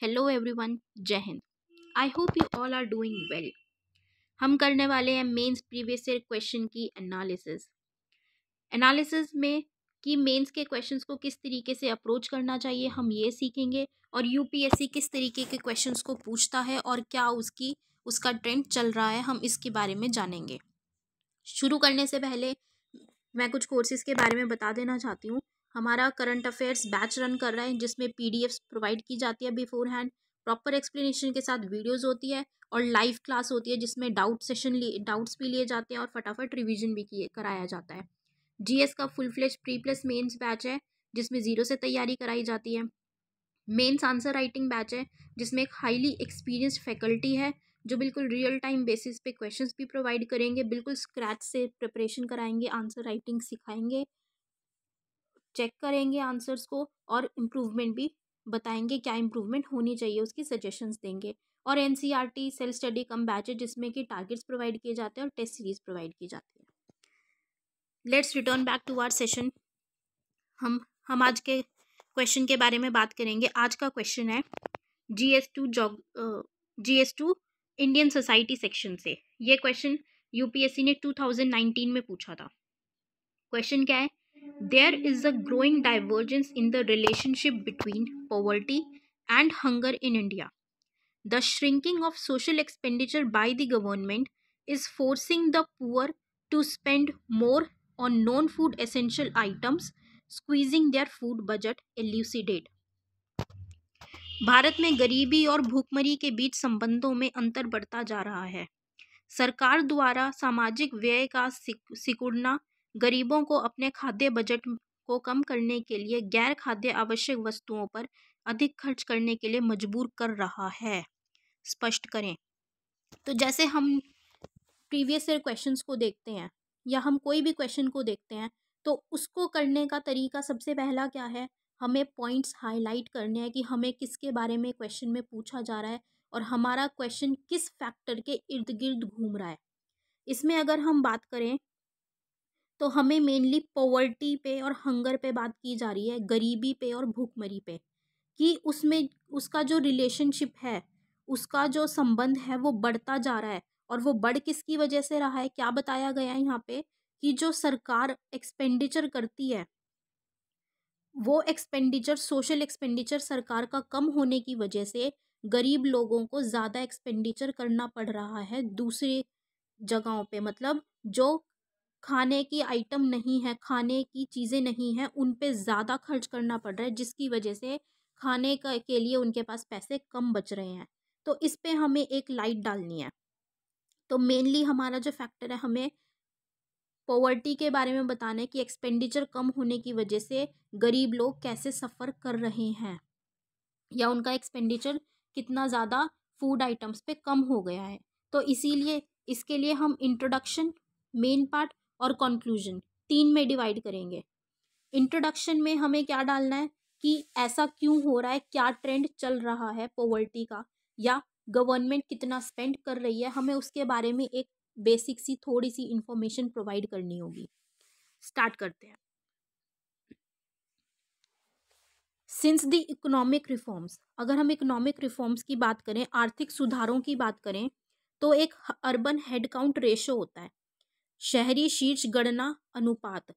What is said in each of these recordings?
Hello everyone, जय हिंद। I hope you all are doing well. हम करने वाले हैं मेंस प्रीवियस ईयर क्वेश्चन की एनालिसिस में कि मेंस के क्वेश्चंस को किस तरीके से अप्रोच करना चाहिए, हम ये सीखेंगे। और यूपीएससी किस तरीके के क्वेश्चंस को पूछता है और क्या उसका ट्रेंड चल रहा है, हम इसके बारे में जानेंगे। शुरू करने से पहले मैं कुछ कोर्सेज के बारे में बता देना चाहती हूँ। हमारा करंट अफेयर्स बैच रन कर रहा है जिसमें पीडीएफ्स प्रोवाइड की जाती है बिफोर हैंड, प्रॉपर एक्सप्लेनेशन के साथ वीडियोस होती है और लाइव क्लास होती है जिसमें डाउट्स भी लिए जाते हैं और फटाफट रिवीजन भी कराया जाता है। जीएस का full fledge pre plus mains batch है जिसमें 0 से तैयारी कराई जाती है। मेंस आंसर राइटिंग बैच है जिसमें एक हाईली एक्सपीरियंस्ड फैकल्टी है जो बिल्कुल रियल टाइम बेसिस पे क्वेश्चंस भी प्रोवाइड करेंगे, बिल्कुल स्क्रैच से प्रिपरेशन कराएंगे, आंसर राइटिंग सिखाएंगे, चेक करेंगे आंसर्स को और इम्प्रूवमेंट भी बताएंगे, क्या इम्प्रूवमेंट होनी चाहिए उसकी सजेशंस देंगे। और एनसीईआरटी सेल्फ स्टडी कम बैच है जिसमें कि टारगेट्स प्रोवाइड किए जाते हैं और टेस्ट सीरीज प्रोवाइड की जाती है। Let's return back to our session. हम आज के क्वेश्चन के बारे में बात करेंगे। आज का क्वेश्चन है GS2 इंडियन सोसाइटी सेक्शन से। ये क्वेश्चन यूपीएससी ने 2019 में पूछा था। क्वेश्चन क्या है? There is a growing divergence in the relationship between poverty and hunger in India. The shrinking of social expenditure by the government is forcing the poor to spend more on non-food essential items, squeezing their food budget. Elucidate. Bharat में गरीबी और भूखमरी के बीच संबंधों में अंतर बढ़ता जा रहा है। सरकार द्वारा सामाजिक व्यय का सिकुड़ना गरीबों को अपने खाद्य बजट को कम करने के लिए गैर खाद्य आवश्यक वस्तुओं पर अधिक खर्च करने के लिए मजबूर कर रहा है। स्पष्ट करें। तो जैसे हम प्रीवियस ईयर क्वेश्चंस को देखते हैं या हम कोई भी क्वेश्चन को देखते हैं तो उसको करने का तरीका सबसे पहला क्या है, हमें पॉइंट्स हाईलाइट करने हैं कि हमें किसके बारे में क्वेश्चन में पूछा जा रहा है और हमारा क्वेश्चन किस फैक्टर के इर्द गिर्द घूम रहा है। इसमें अगर हम बात करें तो हमें मेनली पॉवर्टी पे और हंगर पे बात की जा रही है, गरीबी पे और भूखमरी पे, कि उसमें उसका जो रिलेशनशिप है, उसका जो संबंध है वो बढ़ता जा रहा है। और वो बढ़ किसकी वजह से रहा है, क्या बताया गया है यहाँ पे कि जो सरकार एक्सपेंडिचर करती है वो एक्सपेंडिचर, सोशल एक्सपेंडिचर सरकार का कम होने की वजह से गरीब लोगों को ज़्यादा एक्सपेंडिचर करना पड़ रहा है दूसरी जगहों पे। मतलब जो खाने की आइटम नहीं है, खाने की चीज़ें नहीं हैं, उन पे ज़्यादा खर्च करना पड़ रहा है जिसकी वजह से खाने का के लिए उनके पास पैसे कम बच रहे हैं। तो इस पे हमें एक लाइट डालनी है। तो मेनली हमारा जो फैक्टर है, हमें पॉवर्टी के बारे में बताना है कि एक्सपेंडिचर कम होने की वजह से गरीब लोग कैसे सफ़र कर रहे हैं या उनका एक्सपेंडिचर कितना ज़्यादा फूड आइटम्स पे कम हो गया है। तो इसीलिए इसके लिए हम इंट्रोडक्शन, मेन पार्ट और कंक्लूजन 3 में डिवाइड करेंगे। इंट्रोडक्शन में हमें क्या डालना है कि ऐसा क्यों हो रहा है, क्या ट्रेंड चल रहा है पॉवर्टी का, या गवर्नमेंट कितना स्पेंड कर रही है, हमें उसके बारे में एक बेसिक सी थोड़ी सी इंफॉर्मेशन प्रोवाइड करनी होगी। स्टार्ट करते हैं। सिंस द इकोनॉमिक रिफॉर्म्स, अगर हम इकोनॉमिक रिफॉर्म्स की बात करें, आर्थिक सुधारों की बात करें, तो एक अर्बन हेड काउंट रेशो होता है, शहरी शीर्ष गणना अनुपात।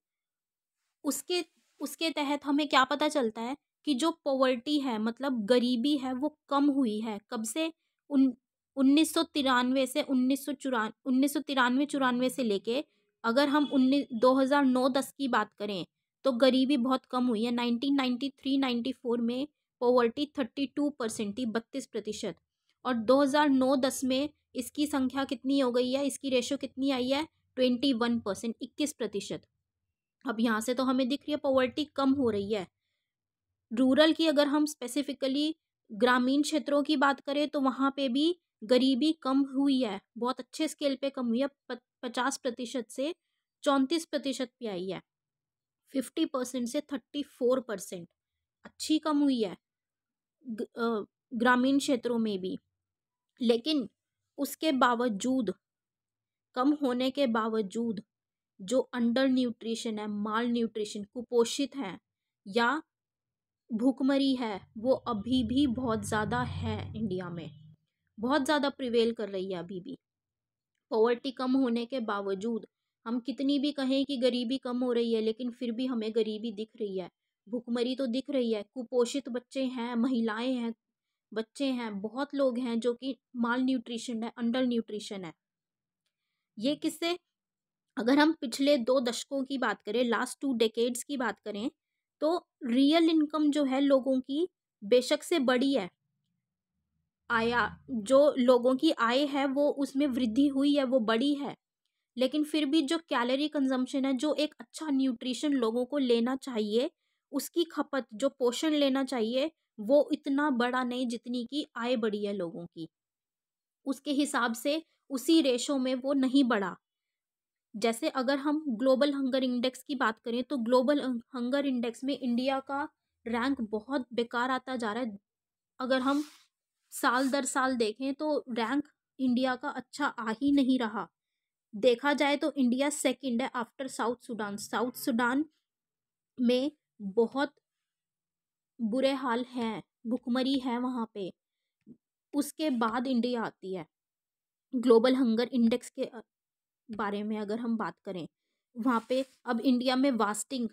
उसके उसके तहत हमें क्या पता चलता है कि जो पॉवर्टी है, मतलब गरीबी है, वो कम हुई है। कब से? 1993 से 1993-94 से लेके अगर हम 2009-10 की बात करें तो गरीबी बहुत कम हुई है। 1993-94 में पॉवर्टी 32% थी, 32%। और 2009-10 में इसकी संख्या कितनी हो गई है, इसकी रेशो कितनी आई है? 21%, 21%। अब यहाँ से तो हमें दिख रही है पॉवर्टी कम हो रही है। रूरल की अगर हम स्पेसिफिकली ग्रामीण क्षेत्रों की बात करें तो वहाँ पे भी गरीबी कम हुई है, बहुत अच्छे स्केल पे कम हुई है। 50% से 34% पे आई है, 50% से 34%, अच्छी कम हुई है ग्रामीण क्षेत्रों में भी। लेकिन उसके बावजूद, कम होने के बावजूद, जो अंडर न्यूट्रिशन है, माल न्यूट्रिशन, कुपोषित है या भूखमरी है वो अभी भी बहुत ज़्यादा है इंडिया में, बहुत ज़्यादा प्रिवेल कर रही है अभी भी। पॉवर्टी कम होने के बावजूद हम कितनी भी कहें कि गरीबी कम हो रही है, लेकिन फिर भी हमें गरीबी दिख रही है, भूखमरी तो दिख रही है। कुपोषित बच्चे हैं, महिलाएं हैं, बच्चे हैं, बहुत लोग हैं जो कि माल न्यूट्रिशन है, अंडर न्यूट्रिशन है। ये किससे, अगर हम पिछले 2 दशकों की बात करें, लास्ट 2 डेकेड्स की बात करें, तो रियल इनकम जो है लोगों की बेशक से बड़ी है, आया जो लोगों की आय है वो उसमें वृद्धि हुई है, वो बड़ी है, लेकिन फिर भी जो कैलोरी कंजम्पशन है, जो एक अच्छा न्यूट्रिशन लोगों को लेना चाहिए, उसकी खपत, जो पोषण लेना चाहिए, वो इतना बड़ा नहीं जितनी की आय बढ़ी है लोगों की, उसके हिसाब से उसी रेशो में वो नहीं बढ़ा। जैसे अगर हम ग्लोबल हंगर इंडेक्स की बात करें तो ग्लोबल हंगर इंडेक्स में इंडिया का रैंक बहुत बेकार आता जा रहा है। अगर हम साल दर साल देखें तो रैंक इंडिया का अच्छा आ ही नहीं रहा। देखा जाए तो इंडिया सेकंड है after south Sudan. South Sudan में बहुत बुरे हाल हैं, भुखमरी है वहाँ पे, उसके बाद इंडिया आती है। ग्लोबल हंगर इंडेक्स के बारे में अगर हम बात करें, वहाँ पे अब इंडिया में वास्टिंग,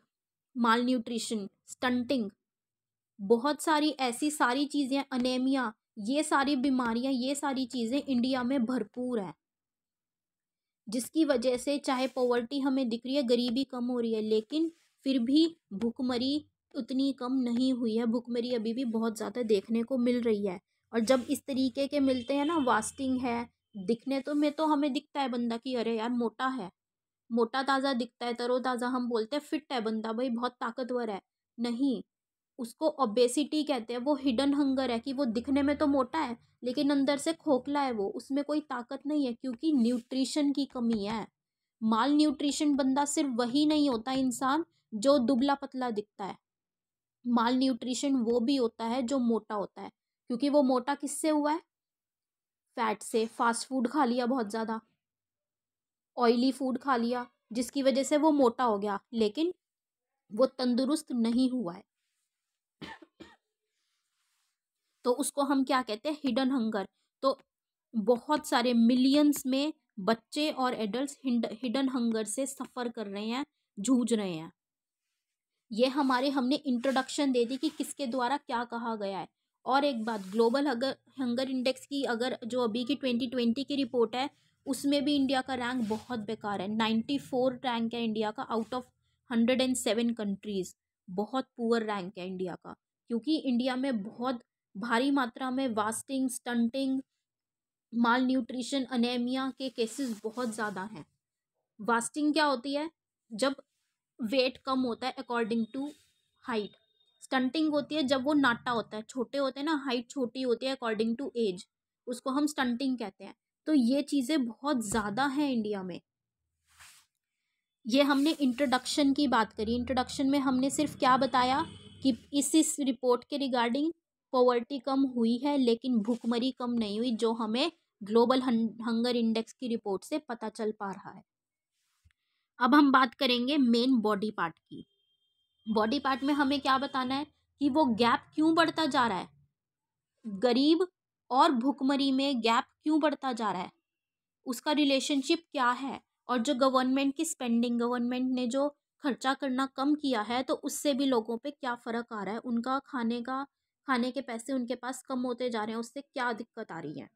माल न्यूट्रिशन, स्टंटिंग, बहुत सारी ऐसी सारी चीज़ें, अनेमिया, ये सारी बीमारियां, ये सारी चीज़ें इंडिया में भरपूर है, जिसकी वजह से चाहे पॉवर्टी हमें दिख रही है, गरीबी कम हो रही है, लेकिन फिर भी भुखमरी उतनी कम नहीं हुई है। भुखमरी अभी भी बहुत ज़्यादा देखने को मिल रही है। और जब इस तरीके के मिलते हैं ना, वास्टिंग है, दिखने तो में तो हमें दिखता है बंदा कि अरे यार मोटा है, मोटा ताज़ा दिखता है, तरोताज़ा, हम बोलते हैं फिट है बंदा, भाई बहुत ताकतवर है। नहीं, उसको ओबेसिटी कहते हैं। वो हिडन हंगर है कि वो दिखने में तो मोटा है लेकिन अंदर से खोखला है, वो उसमें कोई ताकत नहीं है, क्योंकि न्यूट्रिशन की कमी है। माल न्यूट्रिशन बंदा सिर्फ वही नहीं होता इंसान जो दुबला पतला दिखता है, माल न्यूट्रिशन वो भी होता है जो मोटा होता है। क्योंकि वो मोटा किससे हुआ है? फैट से, फास्ट फूड खा लिया, बहुत ज़्यादा ऑयली फूड खा लिया, जिसकी वजह से वो मोटा हो गया, लेकिन वो तंदुरुस्त नहीं हुआ है। तो उसको हम क्या कहते हैं? Hidden hunger. तो बहुत सारे मिलियंस में बच्चे और एडल्ट्स हिडन हंगर से सफ़र कर रहे हैं, जूझ रहे हैं। ये हमने इंट्रोडक्शन दे दी कि किसके द्वारा क्या कहा गया है। और एक बात, ग्लोबल हंगर इंडेक्स की अगर जो अभी की 2020 की रिपोर्ट है, उसमें भी इंडिया का रैंक बहुत बेकार है। 94 रैंक है इंडिया का आउट ऑफ 107 कंट्रीज़। बहुत पुअर रैंक है इंडिया का, क्योंकि इंडिया में बहुत भारी मात्रा में वास्टिंग, स्टंटिंग, माल न्यूट्रिशन, अनेमिया के केसेस बहुत ज़्यादा हैं। वास्टिंग क्या होती है? जब वेट कम होता है अकॉर्डिंग टू हाइट। स्टंटिंग होती है जब वो नाटा होता है, छोटे होते हैं ना, हाइट छोटी होती है अकॉर्डिंग टू एज, उसको हम स्टंटिंग कहते हैं। तो ये चीज़ें बहुत ज़्यादा हैं इंडिया में। ये हमने इंट्रोडक्शन की बात करी। इंट्रोडक्शन में हमने सिर्फ क्या बताया कि इस रिपोर्ट के रिगार्डिंग पॉवर्टी कम हुई है लेकिन भूखमरी कम नहीं हुई, जो हमें ग्लोबल हंगर इंडेक्स की रिपोर्ट से पता चल पा रहा है। अब हम बात करेंगे मेन बॉडी पार्ट की। बॉडी पार्ट में हमें क्या बताना है कि वो गैप क्यों बढ़ता जा रहा है, गरीब और भुखमरी में गैप क्यों बढ़ता जा रहा है, उसका रिलेशनशिप क्या है। और जो गवर्नमेंट की स्पेंडिंग, गवर्नमेंट ने जो खर्चा करना कम किया है, तो उससे भी लोगों पे क्या फ़र्क आ रहा है, उनका खाने के पैसे उनके पास कम होते जा रहे हैं, उससे क्या दिक्कत आ रही है।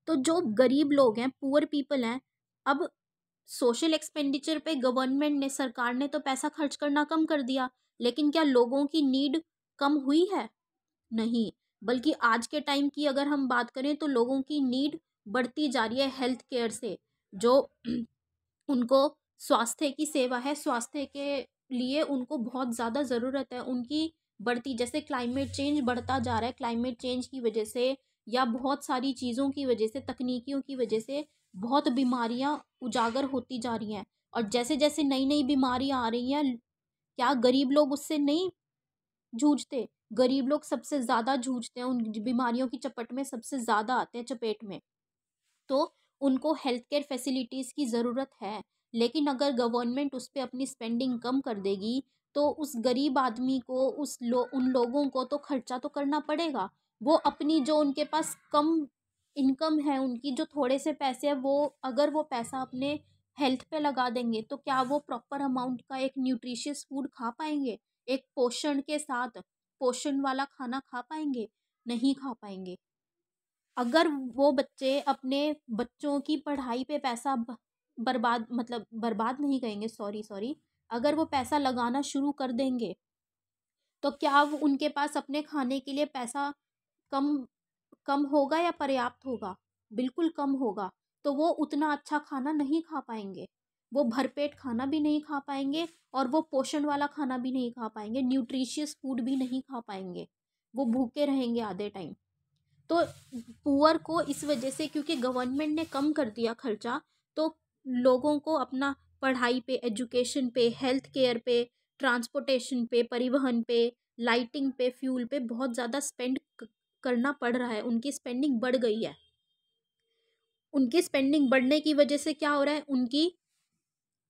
तो जो गरीब लोग हैं, पुअर पीपल हैं, अब सोशल एक्सपेंडिचर पे गवर्नमेंट ने, सरकार ने तो पैसा खर्च करना कम कर दिया, लेकिन क्या लोगों की नीड कम हुई है? नहीं, बल्कि आज के टाइम की अगर हम बात करें तो लोगों की नीड बढ़ती जा रही है हेल्थ केयर से। जो उनको स्वास्थ्य की सेवा है, स्वास्थ्य के लिए उनको बहुत ज़्यादा ज़रूरत है, उनकी बढ़ती, जैसे क्लाइमेट चेंज बढ़ता जा रहा है, क्लाइमेट चेंज की वजह से या बहुत सारी चीज़ों की वजह से, तकनीकियों की वजह से बहुत बीमारियां उजागर होती जा रही हैं। और जैसे जैसे नई नई बीमारियां आ रही हैं, क्या गरीब लोग उससे नहीं जूझते? गरीब लोग सबसे ज़्यादा जूझते हैं, उन बीमारियों की चपेट में सबसे ज़्यादा आते हैं, चपेट में। तो उनको हेल्थ केयर फैसिलिटीज़ की ज़रूरत है, लेकिन अगर गवर्नमेंट उस पर अपनी स्पेंडिंग कम कर देगी तो उस गरीब आदमी को, उन लोगों को तो खर्चा तो करना पड़ेगा। वो अपनी जो उनके पास कम इनकम है, उनकी जो थोड़े से पैसे हैं, वो अगर वो पैसा अपने हेल्थ पे लगा देंगे तो क्या वो प्रॉपर अमाउंट का एक न्यूट्रिशियस फूड खा पाएंगे? एक पोषण के साथ पोषण वाला खाना खा पाएंगे? नहीं खा पाएंगे। अगर वो बच्चे अपने बच्चों की पढ़ाई पे पैसा बर्बाद, मतलब बर्बाद नहीं कहेंगे, सॉरी, अगर वो पैसा लगाना शुरू कर देंगे तो क्या वो उनके पास अपने खाने के लिए पैसा कम कम होगा या पर्याप्त होगा? बिल्कुल कम होगा। तो वो उतना अच्छा खाना नहीं खा पाएंगे, वो भरपेट खाना भी नहीं खा पाएंगे और वो पोषण वाला खाना भी नहीं खा पाएंगे, न्यूट्रिशियस फूड भी नहीं खा पाएंगे। वो भूखे रहेंगे आधे टाइम। तो पुअर को इस वजह से, क्योंकि गवर्नमेंट ने कम कर दिया खर्चा, तो लोगों को अपना पढ़ाई पे, एजुकेशन पे, हेल्थ केयर पे, ट्रांसपोर्टेशन पे, परिवहन पे, लाइटिंग पे, फ्यूल पे बहुत ज़्यादा स्पेंड करना पड़ रहा है। उनकी स्पेंडिंग बढ़ गई है। उनकी स्पेंडिंग बढ़ने की वजह से क्या हो रहा है, उनकी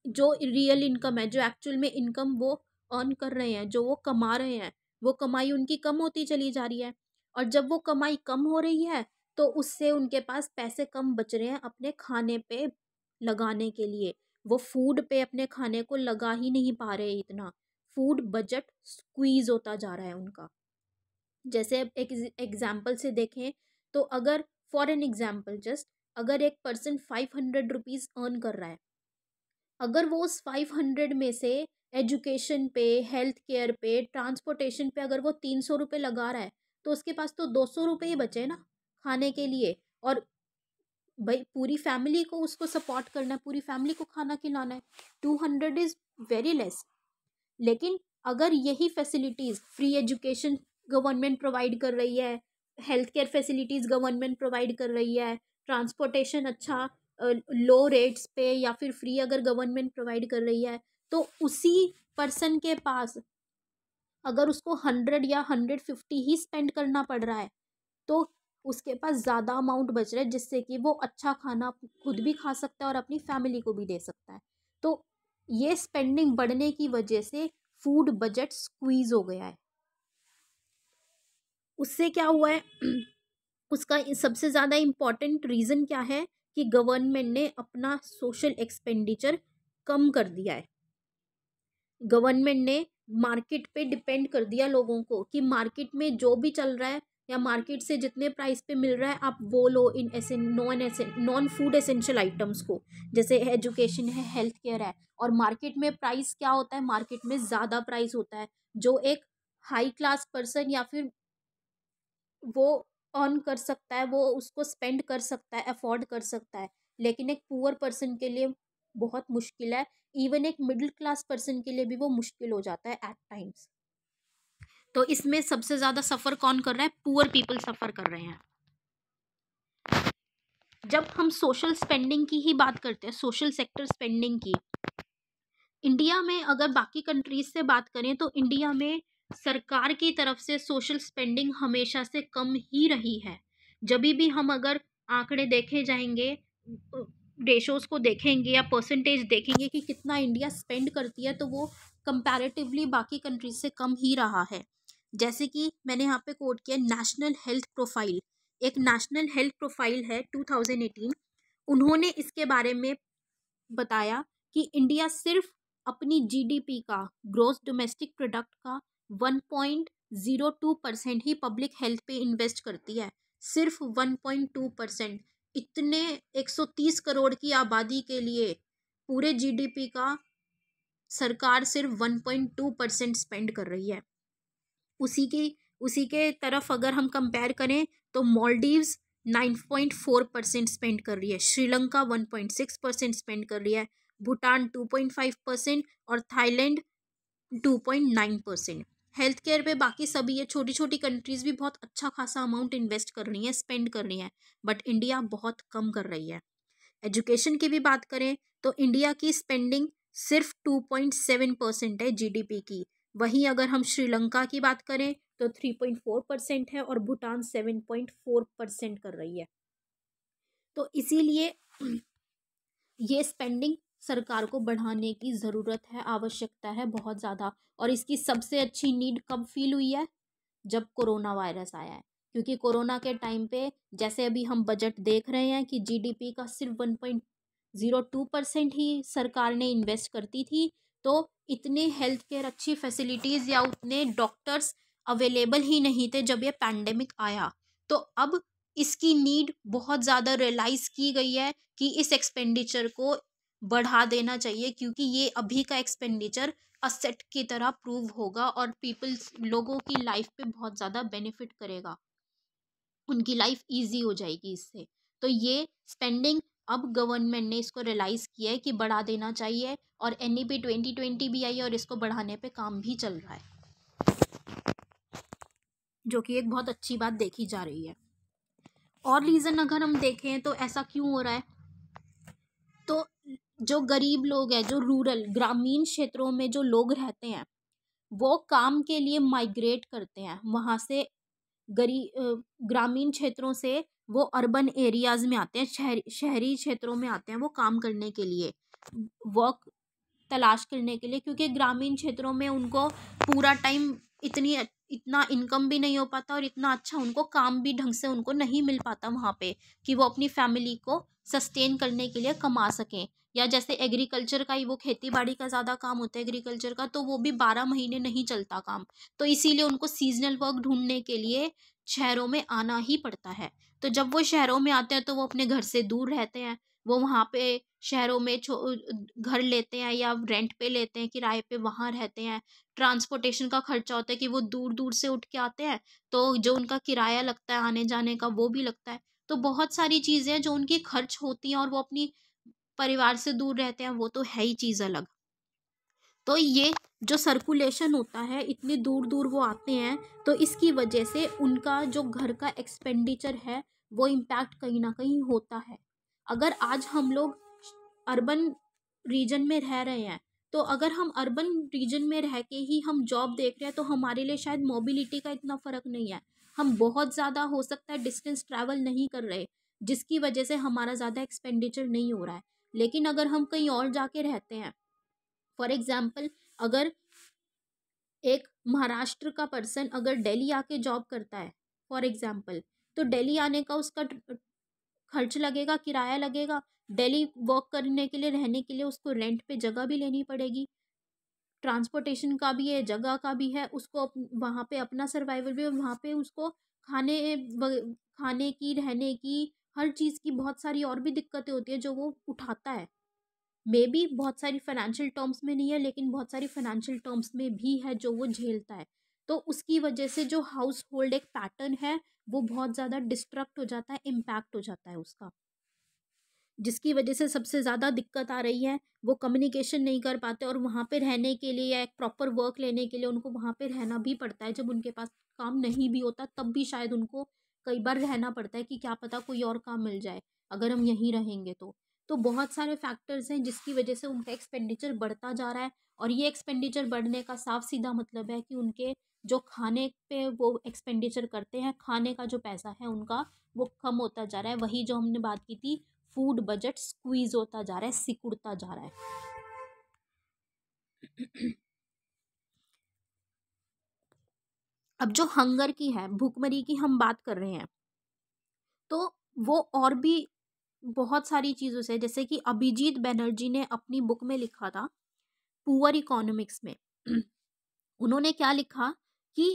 जो रियल इनकम है, जो एक्चुअल में इनकम वो अर्न कर रहे हैं, जो वो कमा रहे हैं, वो कमाई उनकी कम होती चली जा रही है। और जब वो कमाई कम हो रही है तो उससे उनके पास पैसे कम बच रहे हैं अपने खाने पे लगाने के लिए। वो फूड पे अपने खाने को लगा ही नहीं पा रहे इतना। फूड बजट स्क्वीज होता जा रहा है उनका। जैसे अब एक एग्जाम्पल से देखें तो अगर फॉर एन एग्जाम्पल जस्ट, अगर एक पर्सन 500 रुपीज़ अर्न कर रहा है, अगर वो उस 500 में से एजुकेशन पे, हेल्थ केयर पे, ट्रांसपोर्टेशन पे अगर वो 300 रुपये लगा रहा है तो उसके पास तो 200 रुपये ही बचे ना खाने के लिए। और भाई पूरी फैमिली को उसको सपोर्ट करना है, पूरी फैमिली को खाना खिलाना है। 200 इज़ वेरी लेस। लेकिन अगर यही facilities, free education government provide कर रही है, health care facilities government provide कर रही है, ट्रांसपोर्टेशन अच्छा लो रेट्स पे या फिर फ्री अगर गवर्नमेंट प्रोवाइड कर रही है, तो उसी पर्सन के पास अगर उसको 100 या 150 ही स्पेंड करना पड़ रहा है तो उसके पास ज़्यादा अमाउंट बच रहा है, जिससे कि वो अच्छा खाना खुद भी खा सकता है और अपनी फैमिली को भी दे सकता है। तो ये स्पेंडिंग बढ़ने की वजह से फूड बजट स्क्वीज हो गया है। उससे क्या हुआ है उसका सबसे ज़्यादा इम्पॉर्टेंट रीज़न क्या है कि गवर्नमेंट ने अपना सोशल एक्सपेंडिचर कम कर दिया है। गवर्नमेंट ने मार्केट पे डिपेंड कर दिया लोगों को कि मार्केट में जो भी चल रहा है या मार्केट से जितने प्राइस पे मिल रहा है आप वो लो, इन नॉन फूड एसेंशियल आइटम्स को, जैसे एजुकेशन है, हेल्थ केयर है। और मार्केट में प्राइस क्या होता है, मार्केट में ज़्यादा प्राइस होता है जो एक हाई क्लास पर्सन या फिर वो अर्न कर सकता है, वो उसको स्पेंड कर सकता है, अफोर्ड कर सकता है। लेकिन एक पुअर पर्सन के लिए बहुत मुश्किल है। इवन एक मिडिल क्लास पर्सन के लिए भी वो मुश्किल हो जाता है एट टाइम्स। तो इसमें सबसे ज़्यादा सफ़र कौन कर रहा है? पुअर पीपल सफ़र कर रहे हैं। जब हम सोशल स्पेंडिंग की ही बात करते हैं, सोशल सेक्टर स्पेंडिंग की, इंडिया में अगर बाकी कंट्रीज से बात करें तो इंडिया में सरकार की तरफ से सोशल स्पेंडिंग हमेशा से कम ही रही है। जब भी हम अगर आंकड़े देखे जाएंगे, रेशोज को देखेंगे या परसेंटेज देखेंगे कि कितना इंडिया स्पेंड करती है, तो वो कंपैरेटिवली बाकी कंट्रीज से कम ही रहा है। जैसे कि मैंने यहाँ पे कोट किया नेशनल हेल्थ प्रोफाइल, एक नेशनल हेल्थ प्रोफाइल है 2018। उन्होंने इसके बारे में बताया कि इंडिया सिर्फ अपनी जीडीपी का, ग्रोस डोमेस्टिक प्रोडक्ट का 1.02% ही पब्लिक हेल्थ पे इन्वेस्ट करती है। सिर्फ 1.2%। इतने 130 करोड़ की आबादी के लिए पूरे जीडीपी का सरकार सिर्फ 1.2% स्पेंड कर रही है। उसी के तरफ अगर हम कंपेयर करें तो मालदीव्स 9.4% स्पेंड कर रही है, श्रीलंका 1.6% स्पेंड कर रही है, भूटान 2.5% और थाईलैंड 2.9%। हेल्थ केयर पे बाकी सभी ये छोटी छोटी कंट्रीज भी बहुत अच्छा खासा अमाउंट इन्वेस्ट कर रही हैं, स्पेंड कर रही हैं, बट इंडिया बहुत कम कर रही है। एजुकेशन की भी बात करें तो इंडिया की स्पेंडिंग सिर्फ 2.7% है जीडीपी की। वहीं अगर हम श्रीलंका की बात करें तो 3.4% है और भूटान 7.4% कर रही है। तो इसीलिए ये स्पेंडिंग सरकार को बढ़ाने की ज़रूरत है, आवश्यकता है बहुत ज़्यादा। और इसकी सबसे अच्छी नीड कब फील हुई है? जब कोरोना वायरस आया है। क्योंकि कोरोना के टाइम पे जैसे अभी हम बजट देख रहे हैं कि जीडीपी का सिर्फ 1.02% ही सरकार ने इन्वेस्ट करती थी, तो इतने हेल्थ केयर अच्छी फैसिलिटीज़ या उतने डॉक्टर्स अवेलेबल ही नहीं थे जब ये पैंडेमिक आया। तो अब इसकी नीड बहुत ज़्यादा रियलाइज़ की गई है कि इस एक्सपेंडिचर को बढ़ा देना चाहिए, क्योंकि ये अभी का एक्सपेंडिचर असेट की तरह प्रूव होगा और लोगों की लाइफ पे बहुत ज़्यादा बेनिफिट करेगा, उनकी लाइफ इजी हो जाएगी इससे। तो ये स्पेंडिंग अब गवर्नमेंट ने इसको रियलाइज़ किया है कि बढ़ा देना चाहिए, और NEP 2020 भी आई है और इसको बढ़ाने पे काम भी चल रहा है, जो कि एक बहुत अच्छी बात देखी जा रही है। और रीज़न अगर हम देखें तो ऐसा क्यों हो रहा है, तो जो गरीब लोग हैं, जो रूरल ग्रामीण क्षेत्रों में जो लोग रहते हैं, वो काम के लिए माइग्रेट करते हैं वहाँ से, ग्रामीण क्षेत्रों से वो अर्बन एरियाज में आते हैं, शहरी क्षेत्रों में आते हैं वो काम करने के लिए, वर्क तलाश करने के लिए। क्योंकि ग्रामीण क्षेत्रों में उनको पूरा टाइम इतना इनकम भी नहीं हो पाता और इतना अच्छा उनको काम भी ढंग से उनको नहीं मिल पाता वहाँ पे कि वो अपनी फैमिली को सस्टेन करने के लिए कमा सकें। या जैसे एग्रीकल्चर का ही, वो खेती बाड़ी का ज़्यादा काम होता है एग्रीकल्चर का, तो वो भी 12 महीने नहीं चलता काम, तो इसीलिए उनको सीजनल वर्क ढूंढने के लिए शहरों में आना ही पड़ता है। तो जब वो शहरों में आते हैं तो वो अपने घर से दूर रहते हैं, वो वहाँ पे शहरों में घर लेते हैं या रेंट पे लेते हैं, किराए पे वहाँ रहते हैं। ट्रांसपोर्टेशन का खर्चा होता है कि वो दूर दूर से उठ के आते हैं, तो जो उनका किराया लगता है आने जाने का वो भी लगता है। तो बहुत सारी चीज़ें हैं जो उनकी खर्च होती हैं, और वो अपनी परिवार से दूर रहते हैं, वो तो है ही चीज़ अलग। तो ये जो सर्कुलेशन होता है, इतनी दूर दूर वो आते हैं, तो इसकी वजह से उनका जो घर का एक्सपेंडिचर है वो इम्पैक्ट कहीं ना कहीं होता है। अगर आज हम लोग अर्बन रीजन में रह रहे हैं, तो अगर हम अर्बन रीजन में रह के ही हम जॉब देख रहे हैं, तो हमारे लिए शायद मोबिलिटी का इतना फ़र्क नहीं है, हम बहुत ज़्यादा हो सकता है डिस्टेंस ट्रैवल नहीं कर रहे, जिसकी वजह से हमारा ज़्यादा एक्सपेंडिचर नहीं हो रहा है। लेकिन अगर हम कहीं और जाके रहते हैं, फॉर एग्जाम्पल अगर एक महाराष्ट्र का पर्सन अगर दिल्ली आके जॉब करता है फॉर एग्जाम्पल, तो दिल्ली आने का उसका खर्च लगेगा, किराया लगेगा, दिल्ली वर्क करने के लिए, रहने के लिए उसको रेंट पे जगह भी लेनी पड़ेगी, ट्रांसपोर्टेशन का भी है, जगह का भी है, उसको वहाँ पे अपना सर्वाइवल भी, वहाँ पे उसको खाने की, रहने की, हर चीज़ की बहुत सारी और भी दिक्कतें होती है जो वो उठाता है। मे बी बहुत सारी फाइनेंशियल टर्म्स में नहीं है, लेकिन बहुत सारी फाइनेंशियल टर्म्स में भी है जो वो झेलता है। तो उसकी वजह से जो हाउस होल्ड एक पैटर्न है वो बहुत ज़्यादा डिस्ट्रक्ट हो जाता है, इम्पैक्ट हो जाता है उसका, जिसकी वजह से सबसे ज़्यादा दिक्कत आ रही है, वो कम्युनिकेशन नहीं कर पाते, और वहाँ पे रहने के लिए या एक प्रॉपर वर्क लेने के लिए उनको वहाँ पे रहना भी पड़ता है। जब उनके पास काम नहीं भी होता तब भी शायद उनको कई बार रहना पड़ता है कि क्या पता कोई और काम मिल जाए अगर हम यहीं रहेंगे तो बहुत सारे फैक्टर्स हैं जिसकी वजह से उनका एक्सपेंडिचर बढ़ता जा रहा है। और ये एक्सपेंडिचर बढ़ने का साफ सीधा मतलब है कि उनके जो खाने पे वो एक्सपेंडिचर करते हैं, खाने का जो पैसा है उनका, वो कम होता जा रहा है। वही जो हमने बात की थी, फूड बजट स्क्वीज होता जा रहा है, सिकुड़ता जा रहा है। अब जो हंगर की है, भूखमरी की हम बात कर रहे हैं, तो वो और भी बहुत सारी चीज़ों से, जैसे कि अभिजीत बैनर्जी ने अपनी बुक में लिखा था पुअर इकोनॉमिक्स में उन्होंने क्या लिखा कि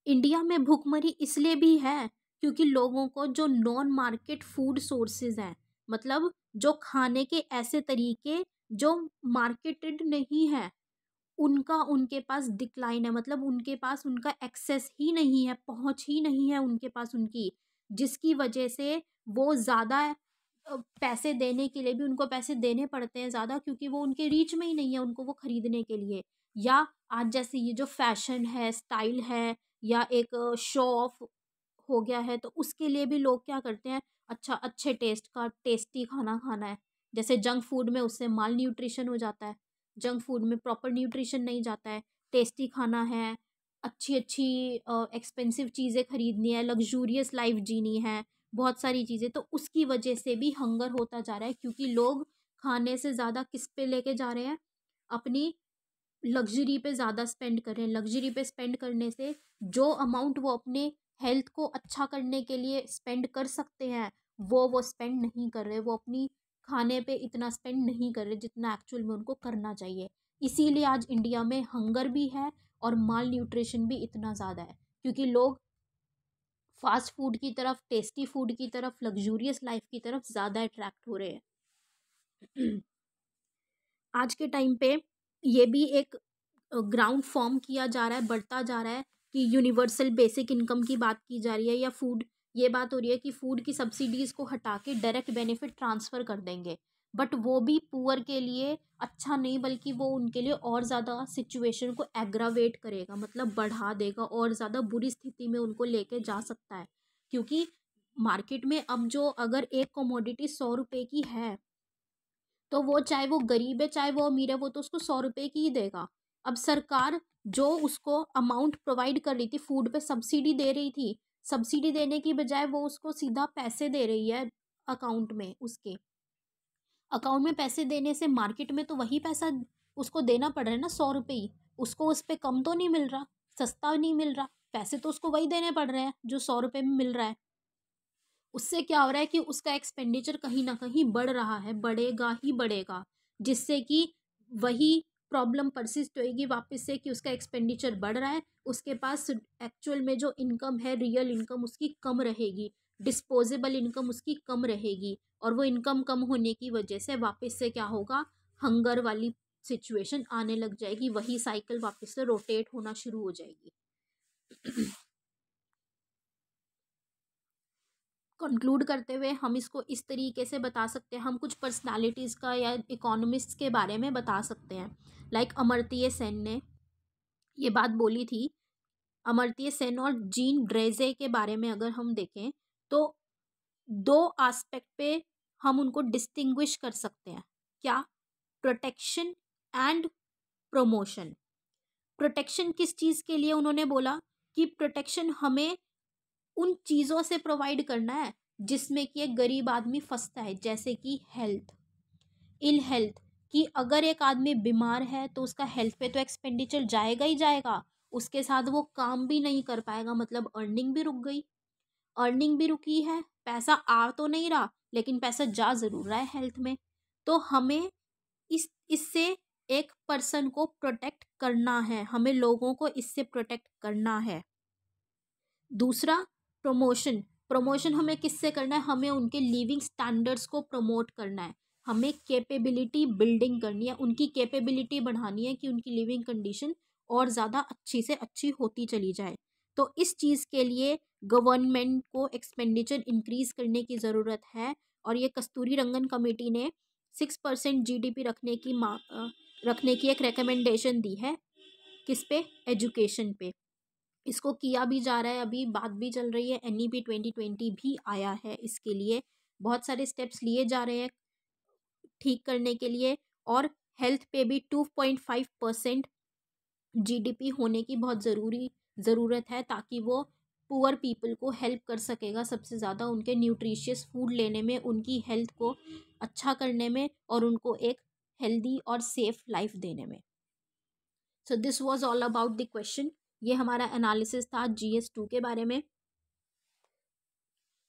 इंडिया में भूखमरी इसलिए भी है क्योंकि लोगों को जो नॉन मार्केट फूड सोर्सेज हैं, मतलब जो खाने के ऐसे तरीके जो मार्केटेड नहीं है, उनका उनके पास डिक्लाइन है, मतलब उनके पास उनका एक्सेस ही नहीं है, पहुंच ही नहीं है उनके पास उनकी, जिसकी वजह से वो ज़्यादा पैसे देने के लिए भी उनको पैसे देने पड़ते हैं ज़्यादा, क्योंकि वो उनके रीच में ही नहीं है उनको वो खरीदने के लिए। या आज जैसे ये जो फैशन है, स्टाइल है, या एक शो ऑफ हो गया है, तो उसके लिए भी लोग क्या करते हैं, अच्छा अच्छे टेस्ट का टेस्टी खाना खाना है, जैसे जंक फूड में उससे माल न्यूट्रिशन हो जाता है, जंक फूड में प्रॉपर न्यूट्रिशन नहीं जाता है, टेस्टी खाना है, अच्छी अच्छी एक्सपेंसिव चीज़ें खरीदनी है, लग्जूरियस लाइफ जीनी है, बहुत सारी चीज़ें, तो उसकी वजह से भी हंगर होता जा रहा है, क्योंकि लोग खाने से ज़्यादा किस पे लेके जा रहे हैं, अपनी लग्जरी पे ज़्यादा स्पेंड कर रहे हैं। लग्जरी पे स्पेंड करने से जो अमाउंट वो अपने हेल्थ को अच्छा करने के लिए स्पेंड कर सकते हैं, वो स्पेंड नहीं कर रहे। वो अपनी खाने पे इतना स्पेंड नहीं कर रहे जितना एक्चुअल में उनको करना चाहिए। इसीलिए आज इंडिया में हंगर भी है और माल न्यूट्रिशन भी इतना ज़्यादा है, क्योंकि लोग फास्ट फूड की तरफ, टेस्टी फूड की तरफ, लग्जूरियस लाइफ की तरफ ज़्यादा अट्रैक्ट हो रहे हैं। आज के टाइम पे ये भी एक ग्राउंड फॉर्म किया जा रहा है, बढ़ता जा रहा है कि यूनिवर्सल बेसिक इनकम की बात की जा रही है, या फूड, ये बात हो रही है कि फूड की सब्सिडीज़ को हटा के डायरेक्ट बेनिफिट ट्रांसफ़र कर देंगे। बट वो भी पुअर के लिए अच्छा नहीं, बल्कि वो उनके लिए और ज़्यादा सिचुएशन को एग्रावेट करेगा, मतलब बढ़ा देगा, और ज़्यादा बुरी स्थिति में उनको लेके जा सकता है। क्योंकि मार्केट में अब जो, अगर एक कमोडिटी 100 रुपये की है, तो वो चाहे वो गरीब है चाहे वो अमीर है, वो तो उसको 100 रुपये की ही देगा। अब सरकार जो उसको अमाउंट प्रोवाइड कर रही थी, फूड पे सब्सिडी दे रही थी, सब्सिडी देने की बजाय वो उसको सीधा पैसे दे रही है अकाउंट में। उसके अकाउंट में पैसे देने से मार्केट में तो वही पैसा उसको देना पड़ रहा है ना, 100 रुपये ही। उसको उस पर कम तो नहीं मिल रहा, सस्ता नहीं मिल रहा, पैसे तो उसको वही देने पड़ रहे हैं जो 100 रुपये में मिल रहा है। उससे क्या हो रहा है कि उसका एक्सपेंडिचर कहीं ना कहीं बढ़ रहा है, बढ़ेगा ही बढ़ेगा, जिससे कि वही प्रॉब्लम परसिस्ट होएगी वापस से कि उसका एक्सपेंडिचर बढ़ रहा है, उसके पास एक्चुअल में जो इनकम है, रियल इनकम उसकी कम रहेगी, डिस्पोजेबल इनकम उसकी कम रहेगी, और वो इनकम कम होने की वजह से वापस से क्या होगा, हंगर वाली सिचुएशन आने लग जाएगी, वही साइकिल वापस से रोटेट होना शुरू हो जाएगी। कंक्लूड करते हुए हम इसको इस तरीके से बता सकते हैं, हम कुछ पर्सनालिटीज़ का या इकोनॉमिस्ट्स के बारे में बता सकते हैं। लाइक अमर्त्य सेन ने ये बात बोली थी। अमर्त्य सेन और जीन ड्रेजे के बारे में अगर हम देखें तो दो एस्पेक्ट पे हम उनको डिस्टिंग्विश कर सकते हैं। क्या? Protection and promotion. प्रोटेक्शन किस चीज़ के लिए उन्होंने बोला कि प्रोटेक्शन हमें उन चीज़ों से प्रोवाइड करना है जिसमें कि एक गरीब आदमी फंसता है, जैसे कि हेल्थ, इल हेल्थ, कि अगर एक आदमी बीमार है तो उसका हेल्थ पे तो एक्सपेंडिचर जाएगा ही जाएगा, उसके साथ वो काम भी नहीं कर पाएगा, मतलब अर्निंग भी रुक गई। अर्निंग भी रुकी है, पैसा आ तो नहीं रहा लेकिन पैसा जा ज़रूर रहा है हेल्थ में। तो हमें इससे एक पर्सन को प्रोटेक्ट करना है, हमें लोगों को इससे प्रोटेक्ट करना है। दूसरा, प्रमोशन। प्रमोशन हमें किससे करना है? हमें उनके लिविंग स्टैंडर्ड्स को प्रमोट करना है, हमें कैपेबिलिटी बिल्डिंग करनी है, उनकी कैपेबिलिटी बढ़ानी है कि उनकी लिविंग कंडीशन और ज़्यादा अच्छी से अच्छी होती चली जाए। तो इस चीज़ के लिए गवर्नमेंट को एक्सपेंडिचर इंक्रीज़ करने की ज़रूरत है, और ये कस्तूरी रंगन कमेटी ने 6% GDP रखने की एक रिकमेंडेशन दी है। किस पे? एजुकेशन पे। इसको किया भी जा रहा है, अभी बात भी चल रही है, NEP 2020 भी आया है, इसके लिए बहुत सारे स्टेप्स लिए जा रहे हैं ठीक करने के लिए। और हेल्थ पे भी 2.5% GDP होने की बहुत ज़रूरत है, ताकि वो पुअर पीपल को हेल्प कर सकेगा सबसे ज़्यादा उनके न्यूट्रिशियस फूड लेने में, उनकी हेल्थ को अच्छा करने में, और उनको एक हेल्दी और सेफ लाइफ देने में। So this was all about the question. ये हमारा एनालिसिस था GS2 के बारे में।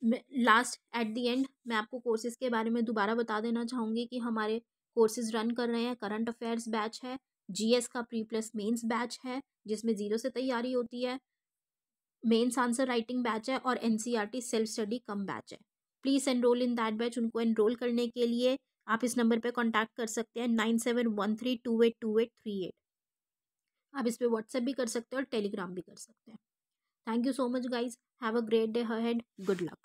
लास्ट एट द एंड मैं आपको कोर्सेज़ के बारे में दोबारा बता देना चाहूँगी कि हमारे कोर्सेज़ रन कर रहे हैं। करंट अफेयर्स बैच है, GS का प्री प्लस मेंस बैच है जिसमें 0 से तैयारी होती है, मेंस आंसर राइटिंग बैच है, और NCERT सेल्फ स्टडी कम बैच है। Please enrol in that batch. उनको एनरोल करने के लिए आप इस नंबर पर कॉन्टैक्ट कर सकते हैं, 9713282838। आप इस पर व्हाट्सएप भी कर सकते हैं और टेलीग्राम भी कर सकते हैं। Thank you so much guys, have a great day ahead, good luck.